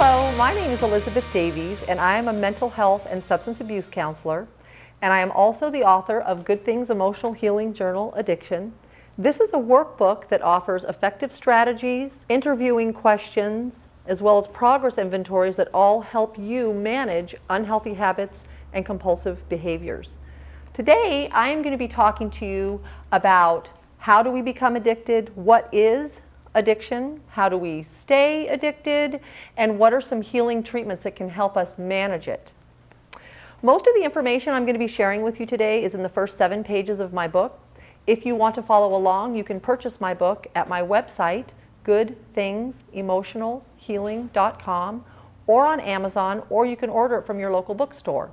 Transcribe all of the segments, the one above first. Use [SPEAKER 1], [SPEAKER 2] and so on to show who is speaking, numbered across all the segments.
[SPEAKER 1] Hello, my name is Elisabeth Davies, and I am a mental health and substance abuse counselor, and I am also the author of Good Things Emotional Healing Journal Addiction. This is a workbook that offers effective strategies, interviewing questions, as well as progress inventories that all help you manage unhealthy habits and compulsive behaviors. Today, I am going to be talking to you about how do we become addicted, what is addiction, how do we stay addicted, and what are some healing treatments that can help us manage it. Most of the information I'm going to be sharing with you today is in the first 7 pages of my book. If you want to follow along, you can purchase my book at my website, goodthingsemotionalhealing.com, or on Amazon, or you can order it from your local bookstore.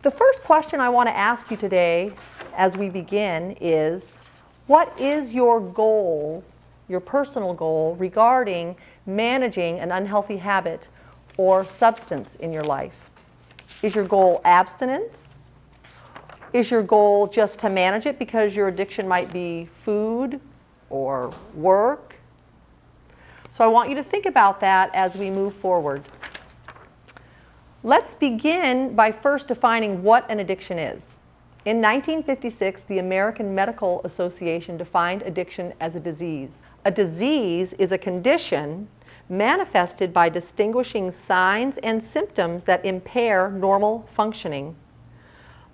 [SPEAKER 1] The first question I want to ask you today as we begin is, what is your goal, your personal goal, regarding managing an unhealthy habit or substance in your life? Is your goal abstinence? Is your goal just to manage it because your addiction might be food or work? So I want you to think about that as we move forward. Let's begin by first defining what an addiction is. In 1956, the American Medical Association defined addiction as a disease. A disease is a condition manifested by distinguishing signs and symptoms that impair normal functioning.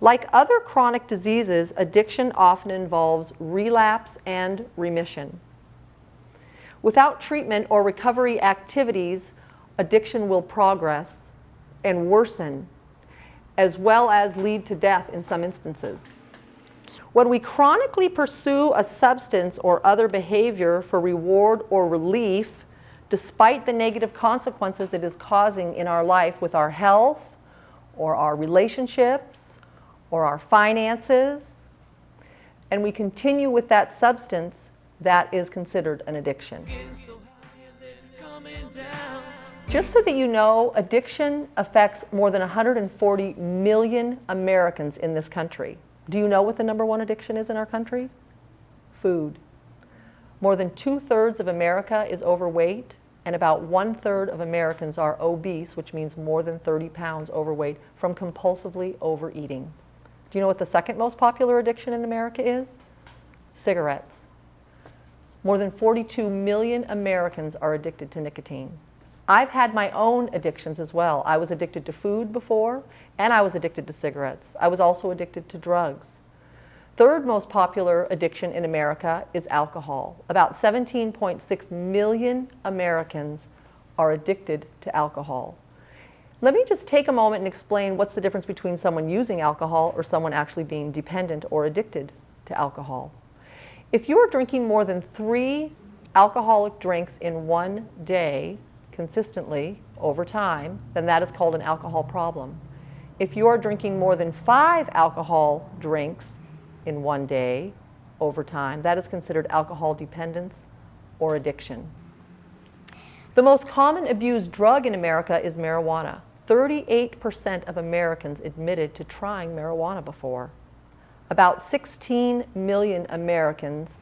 [SPEAKER 1] Like other chronic diseases, addiction often involves relapse and remission. Without treatment or recovery activities, addiction will progress and worsen, as well as lead to death in some instances. When we chronically pursue a substance or other behavior for reward or relief, despite the negative consequences it is causing in our life with our health, or our relationships, or our finances, and we continue with that substance, that is considered an addiction. Just so that you know, addiction affects more than 140 million Americans in this country. Do you know what the #1 addiction is in our country? Food. More than 2/3 of America is overweight, and about 1/3 of Americans are obese, which means more than 30 pounds overweight from compulsively overeating. Do you know what the second most popular addiction in America is? Cigarettes. More than 42 million Americans are addicted to nicotine. I've had my own addictions as well. I was addicted to food before, and I was addicted to cigarettes. I was also addicted to drugs. Third most popular addiction in America is alcohol. About 17.6 million Americans are addicted to alcohol. Let me just take a moment and explain what's the difference between someone using alcohol or someone actually being dependent or addicted to alcohol. If you're drinking more than 3 alcoholic drinks in one day, consistently over time, then that is called an alcohol problem. If you are drinking more than 5 alcohol drinks in one day over time, that is considered alcohol dependence or addiction. The most common abused drug in America is marijuana. 38% of Americans admitted to trying marijuana before. About 16 million Americans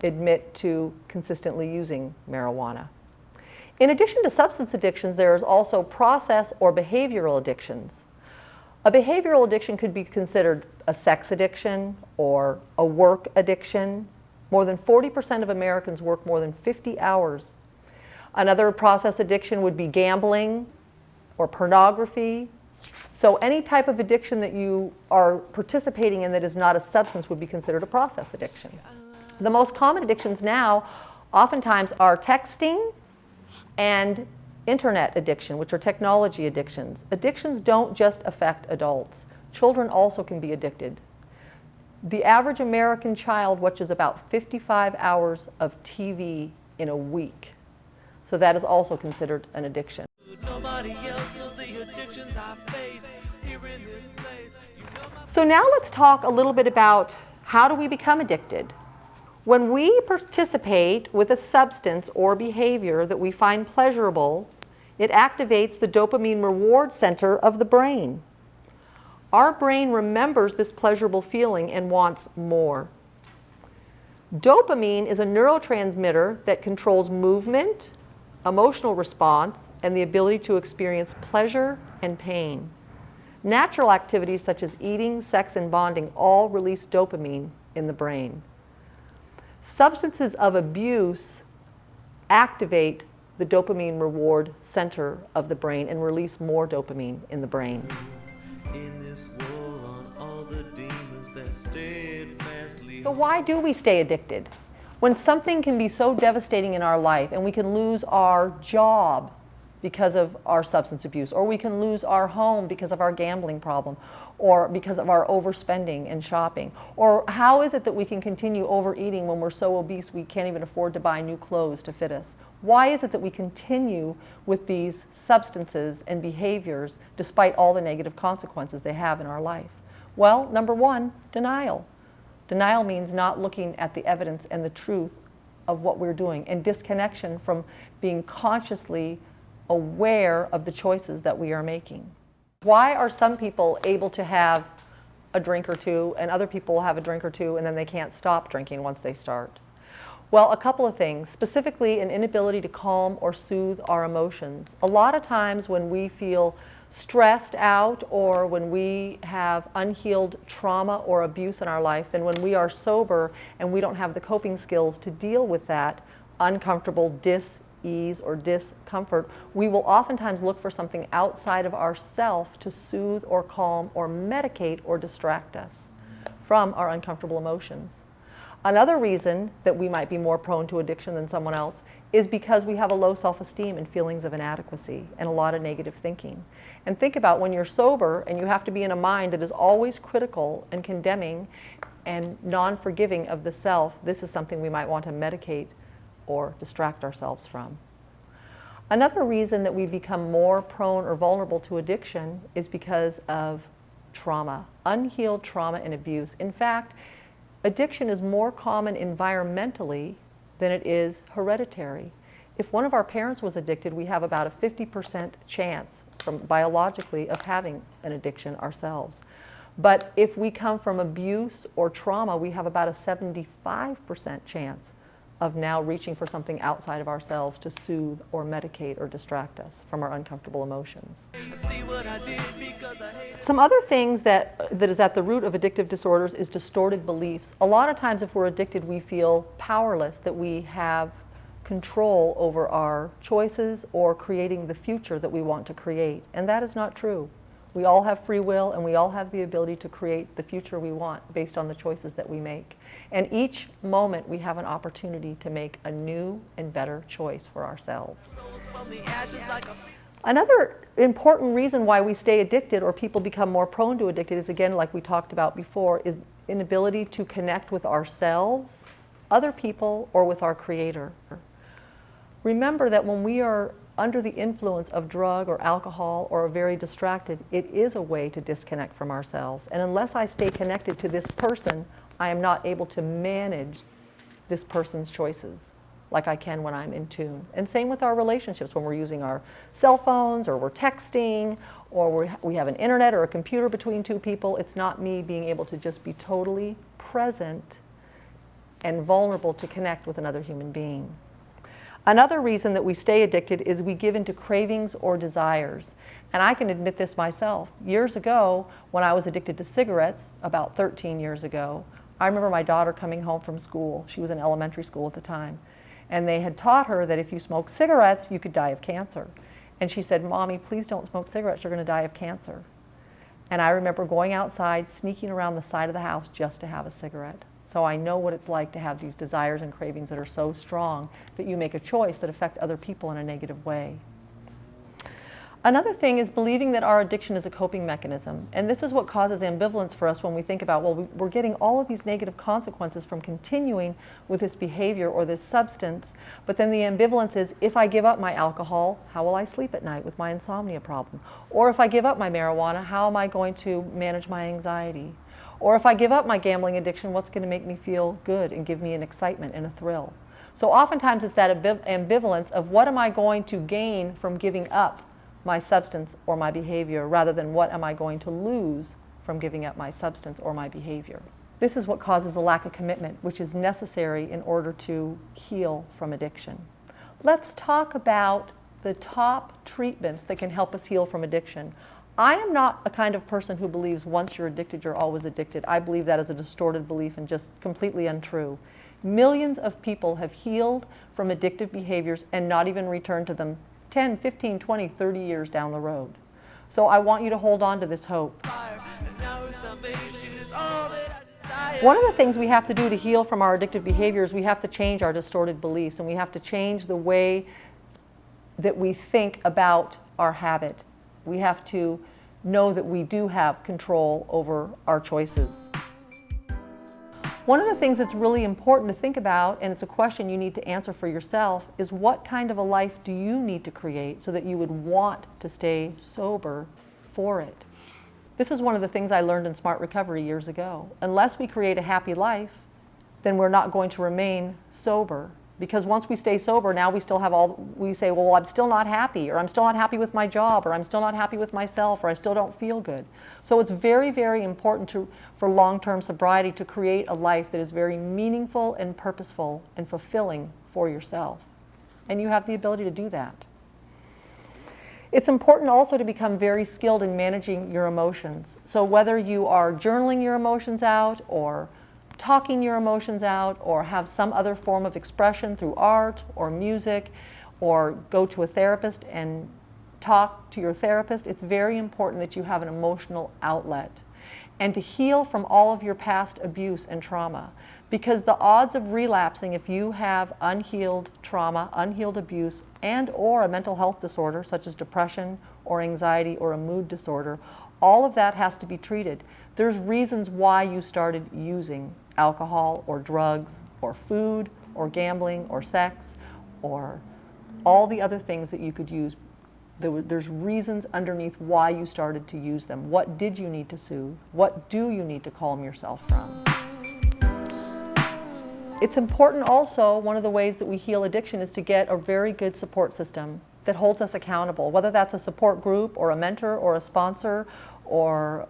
[SPEAKER 1] admit to consistently using marijuana. In addition to substance addictions, there is also process or behavioral addictions. A behavioral addiction could be considered a sex addiction or a work addiction. More than 40% of Americans work more than 50 hours. Another process addiction would be gambling or pornography. So any type of addiction that you are participating in that is not a substance would be considered a process addiction. The most common addictions now oftentimes are texting and internet addiction, which are technology addictions. Addictions don't just affect adults. Children also can be addicted. The average American child watches about 55 hours of TV in a week. So that is also considered an addiction. So now let's talk a little bit about how do we become addicted. When we participate with a substance or behavior that we find pleasurable, it activates the dopamine reward center of the brain. Our brain remembers this pleasurable feeling and wants more. Dopamine is a neurotransmitter that controls movement, emotional response, and the ability to experience pleasure and pain. Natural activities such as eating, sex, and bonding all release dopamine in the brain. Substances of abuse activate the dopamine reward center of the brain and release more dopamine in the brain. So why do we stay addicted? When something can be so devastating in our life and we can lose our job because of our substance abuse, or we can lose our home because of our gambling problem, or because of our overspending and shopping, or how is it that we can continue overeating when we're so obese we can't even afford to buy new clothes to fit us? Why is it that we continue with these substances and behaviors despite all the negative consequences they have in our life? Well, number one, denial. Denial means not looking at the evidence and the truth of what we're doing, and disconnection from being consciously aware of the choices that we are making. Why are some people able to have a drink or two and other people have a drink or two and then they can't stop drinking once they start? Well, a couple of things, specifically an inability to calm or soothe our emotions. A lot of times when we feel stressed out or when we have unhealed trauma or abuse in our life, then when we are sober and we don't have the coping skills to deal with that uncomfortable dis-ease or discomfort, we will oftentimes look for something outside of ourself to soothe or calm or medicate or distract us from our uncomfortable emotions. Another reason that we might be more prone to addiction than someone else is because we have a low self-esteem and feelings of inadequacy and a lot of negative thinking. And think about when you're sober and you have to be in a mind that is always critical and condemning and non-forgiving of the self, this is something we might want to medicate or distract ourselves from. Another reason that we become more prone or vulnerable to addiction is because of trauma, unhealed trauma and abuse. In fact, addiction is more common environmentally than it is hereditary. If one of our parents was addicted, we have about a 50% chance biologically of having an addiction ourselves. But if we come from abuse or trauma, we have about a 75% chance of now reaching for something outside of ourselves to soothe or medicate or distract us from our uncomfortable emotions. Some other things that is at the root of addictive disorders is distorted beliefs. A lot of times if we're addicted, we feel powerless, that we have control over our choices or creating the future that we want to create. And that is not true. We all have free will and we all have the ability to create the future we want based on the choices that we make. And each moment we have an opportunity to make a new and better choice for ourselves. Another important reason why we stay addicted or people become more prone to addicted is, again, like we talked about before, is inability to connect with ourselves, other people, or with our Creator. Remember that when we are under the influence of drug or alcohol or are very distracted, it is a way to disconnect from ourselves. And unless I stay connected to this person, I am not able to manage this person's choices like I can when I'm in tune. And same with our relationships, when we're using our cell phones or we're texting or we have an internet or a computer between two people. It's not me being able to just be totally present and vulnerable to connect with another human being. Another reason that we stay addicted is we give into cravings or desires. And I can admit this myself. Years ago, when I was addicted to cigarettes, about 13 years ago, I remember my daughter coming home from school. She was in elementary school at the time. And they had taught her that if you smoke cigarettes, you could die of cancer. And she said, "Mommy, please don't smoke cigarettes, you're going to die of cancer." And I remember going outside, sneaking around the side of the house just to have a cigarette. So I know what it's like to have these desires and cravings that are so strong that you make a choice that affect other people in a negative way. Another thing is believing that our addiction is a coping mechanism. And this is what causes ambivalence for us when we think about, well, we're getting all of these negative consequences from continuing with this behavior or this substance. But then the ambivalence is, if I give up my alcohol, how will I sleep at night with my insomnia problem? Or if I give up my marijuana, how am I going to manage my anxiety? Or if I give up my gambling addiction, what's going to make me feel good and give me an excitement and a thrill? So oftentimes it's that ambivalence of what am I going to gain from giving up my substance or my behavior, rather than what am I going to lose from giving up my substance or my behavior. This is what causes a lack of commitment, which is necessary in order to heal from addiction. let's talk about the top treatments that can help us heal from addiction. I am not a kind of person who believes once you're addicted, you're always addicted. I believe that is a distorted belief and just completely untrue. Millions of people have healed from addictive behaviors and not even returned to them 10, 15, 20, 30 years down the road. So I want you to hold on to this hope. One of the things we have to do to heal from our addictive behaviors, we have to change our distorted beliefs, and we have to change the way that we think about our habit. We have to know that we do have control over our choices. One of the things that's really important to think about, and it's a question you need to answer for yourself, is what kind of a life do you need to create so that you would want to stay sober for it? This is one of the things I learned in Smart Recovery years ago. Unless we create a happy life, then we're not going to remain sober. Because once we stay sober, now we still have we say, well, I'm still not happy, or I'm still not happy with my job, or I'm still not happy with myself, or I still don't feel good. So it's very, very important for long-term sobriety to create a life that is very meaningful and purposeful and fulfilling for yourself. And you have the ability to do that. It's important also to become very skilled in managing your emotions. So whether you are journaling your emotions out, or talking your emotions out, or have some other form of expression through art or music, or go to a therapist and talk to your therapist, it's very important that you have an emotional outlet. And to heal from all of your past abuse and trauma. Because the odds of relapsing if you have unhealed trauma, unhealed abuse, and or a mental health disorder such as depression or anxiety or a mood disorder, all of that has to be treated. There's reasons why you started using alcohol or drugs or food or gambling or sex or all the other things that you could use. There's reasons underneath why you started to use them. What did you need to soothe? What do you need to calm yourself from? It's important also, one of the ways that we heal addiction is to get a very good support system that holds us accountable, whether that's a support group or a mentor or a sponsor or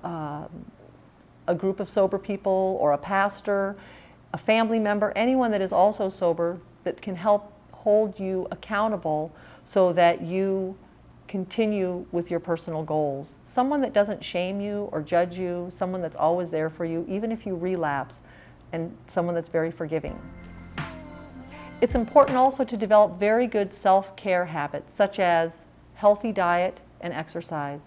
[SPEAKER 1] a group of sober people or a pastor, a family member, anyone that is also sober that can help hold you accountable so that you continue with your personal goals. Someone that doesn't shame you or judge you, someone that's always there for you, even if you relapse, and someone that's very forgiving. It's important also to develop very good self-care habits, such as healthy diet and exercise.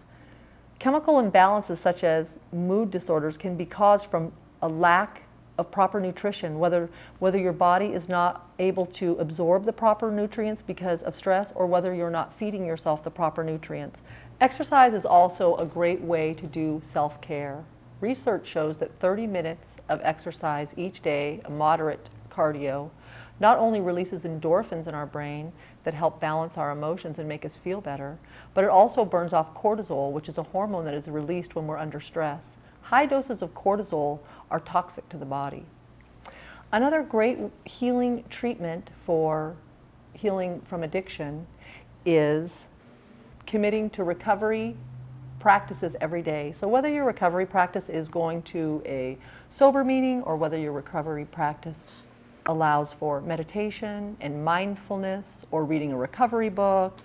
[SPEAKER 1] Chemical imbalances such as mood disorders can be caused from a lack of proper nutrition, whether your body is not able to absorb the proper nutrients because of stress, or whether you're not feeding yourself the proper nutrients. Exercise is also a great way to do self-care. Research shows that 30 minutes of exercise each day, a moderate cardio, not only releases endorphins in our brain that help balance our emotions and make us feel better, but it also burns off cortisol, which is a hormone that is released when we're under stress. High doses of cortisol are toxic to the body. Another great healing treatment for healing from addiction is committing to recovery practices every day. So whether your recovery practice is going to a sober meeting or whether your recovery practice allows for meditation and mindfulness or reading a recovery book,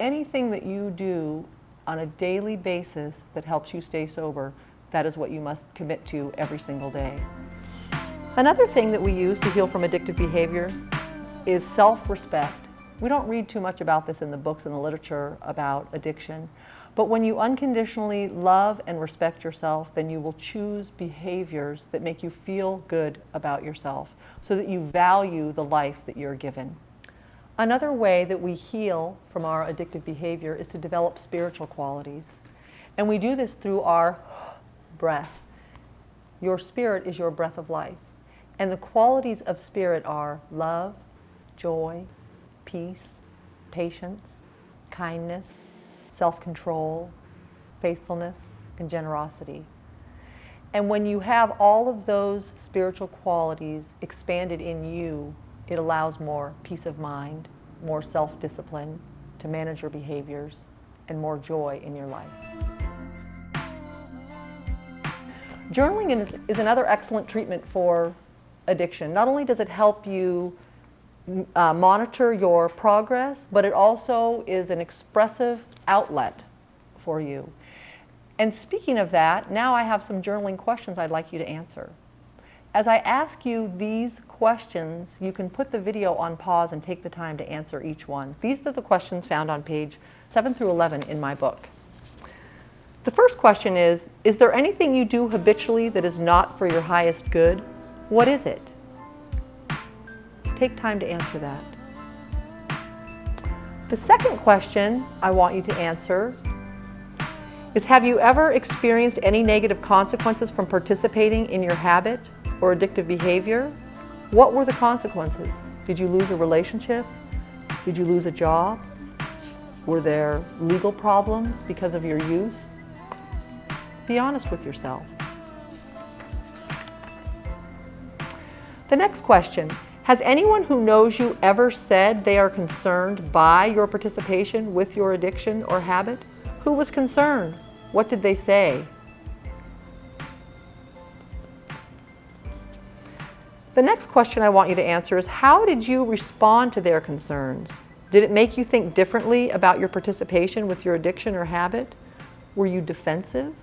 [SPEAKER 1] anything that you do on a daily basis that helps you stay sober, that is what you must commit to every single day. Another thing that we use to heal from addictive behavior is self-respect. We don't read too much about this in the books and the literature about addiction, but when you unconditionally love and respect yourself, then you will choose behaviors that make you feel good about yourself so that you value the life that you're given. Another way that we heal from our addictive behavior is to develop spiritual qualities. And we do this through our breath. Your spirit is your breath of life. And the qualities of spirit are love, joy, peace, patience, kindness, self-control, faithfulness, and generosity. And when you have all of those spiritual qualities expanded in you, it allows more peace of mind, more self-discipline to manage your behaviors, and more joy in your life. Journaling is another excellent treatment for addiction. Not only does it help you monitor your progress, but it also is an expressive outlet for you. And speaking of that, now I have some journaling questions I'd like you to answer. As I ask you these questions, you can put the video on pause and take the time to answer each one. These are the questions found on page 7 through 11 in my book. The first question is there anything you do habitually that is not for your highest good? What is it? Take time to answer that. The second question I want you to answer is, have you ever experienced any negative consequences from participating in your habit or addictive behavior? What were the consequences? Did you lose a relationship? Did you lose a job? Were there legal problems because of your use? Be honest with yourself. The next question, has anyone who knows you ever said they are concerned by your participation with your addiction or habit? Who was concerned? What did they say? The next question I want you to answer is, how did you respond to their concerns? Did it make you think differently about your participation with your addiction or habit? Were you defensive?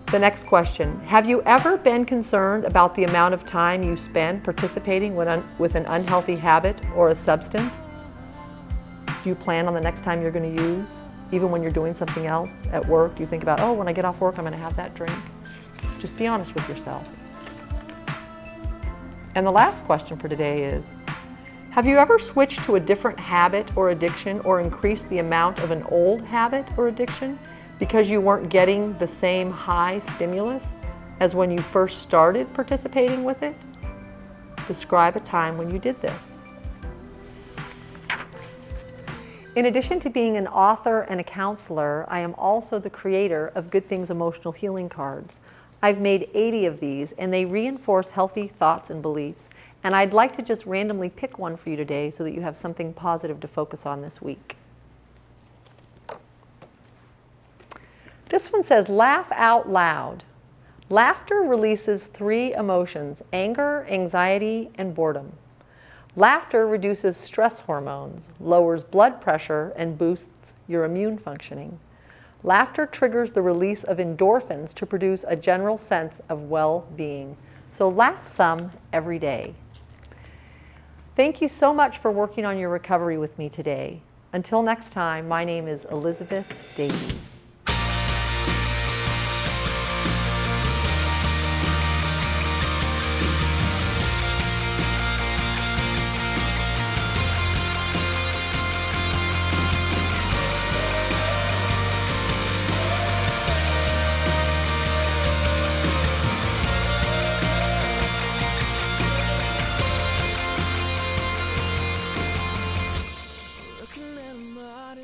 [SPEAKER 1] The next question, have you ever been concerned about the amount of time you spend participating with an unhealthy habit or a substance? Do you plan on the next time you're going to use? Even when you're doing something else at work, do you think about, oh, when I get off work, I'm going to have that drink? Just be honest with yourself. And the last question for today is, have you ever switched to a different habit or addiction or increased the amount of an old habit or addiction because you weren't getting the same high stimulus as when you first started participating with it? Describe a time when you did this. In addition to being an author and a counselor, I am also the creator of Good Things Emotional Healing Cards. I've made 80 of these, and they reinforce healthy thoughts and beliefs. And I'd like to just randomly pick one for you today so that you have something positive to focus on this week. This one says, laugh out loud. Laughter releases 3 emotions: anger, anxiety, and boredom. Laughter reduces stress hormones, lowers blood pressure, and boosts your immune functioning. Laughter triggers the release of endorphins to produce a general sense of well-being. So laugh some every day. Thank you so much for working on your recovery with me today. Until next time, my name is Elisabeth Davies.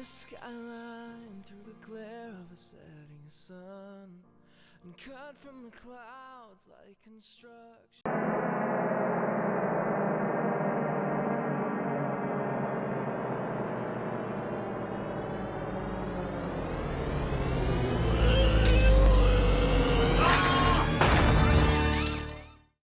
[SPEAKER 2] Skyline through the glare of a setting sun, and cut from the clouds like construction.